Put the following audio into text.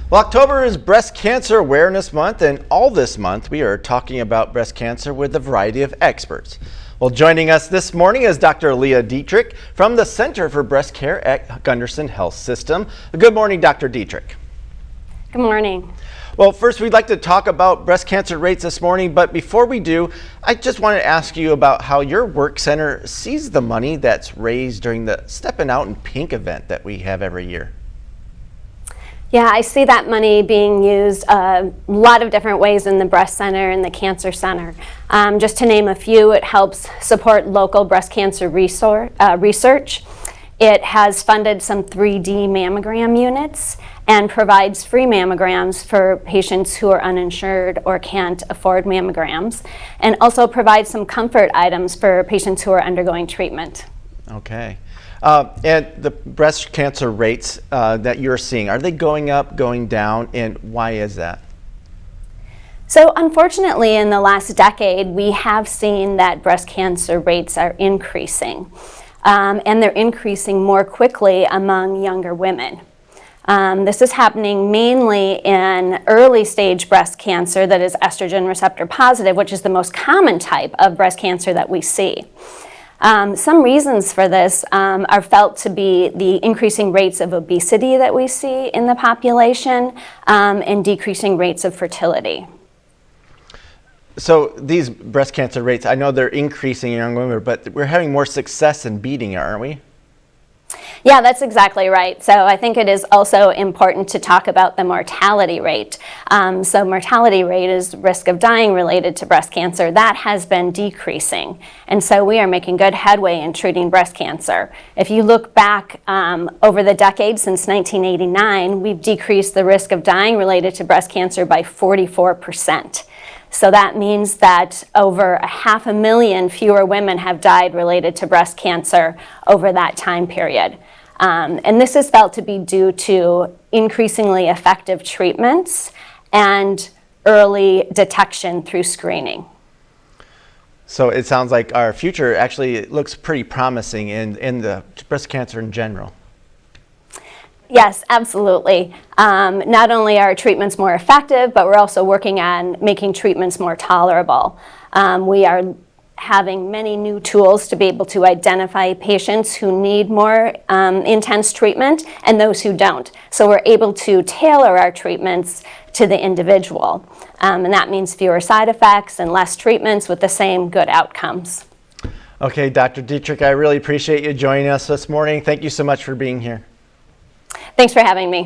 Well, October is Breast Cancer Awareness Month, and all this month we are talking about breast cancer with a variety of experts. Well, joining us this morning is Dr. Leah Dietrich from the Center for Breast Care at Gundersen Health System. Good morning, Dr. Dietrich. Good morning. Well, first we'd like to talk about breast cancer rates this morning, but before we do, I just want to ask you about how your work center sees the money that's raised during the Steppin' Out in Pink event that we have every year. Yeah, I see that money being used a lot of different ways in the breast center and the cancer center. Just to name a few, it helps support local breast cancer research. It has funded some 3D mammogram units and provides free mammograms for patients who are uninsured or can't afford mammograms, and also provides some comfort items for patients who are undergoing treatment. Okay. And the breast cancer rates that you're seeing, are they going up, going down, and why is that? So unfortunately, in the last decade, we have seen that breast cancer rates are increasing, and they're increasing more quickly among younger women. This is happening mainly in early stage breast cancer that is estrogen receptor positive, which is the most common type of breast cancer that we see. Some reasons for this are felt to be the increasing rates of obesity that we see in the population and decreasing rates of fertility. So these breast cancer rates, I know they're increasing in young women, but we're having more success in beating it, aren't we? Yeah, that's exactly right. So I think it is also important to talk about the mortality rate. So mortality rate is risk of dying related to breast cancer. That has been decreasing. And so we are making good headway in treating breast cancer. If you look back over the decade since 1989, we've decreased the risk of dying related to breast cancer by 44%. So that means that over 500,000 fewer women have died related to breast cancer over that time period. And this is felt to be due to increasingly effective treatments and early detection through screening. So it sounds like our future actually looks pretty promising in the breast cancer in general. Yes, absolutely. Not only are treatments more effective, but we're also working on making treatments more tolerable. We are having many new tools to be able to identify patients who need more intense treatment and those who don't. So we're able to tailor our treatments to the individual. And that means fewer side effects and less treatments with the same good outcomes. Okay, Dr. Dietrich, I really appreciate you joining us this morning. Thank you so much for being here. Thanks for having me.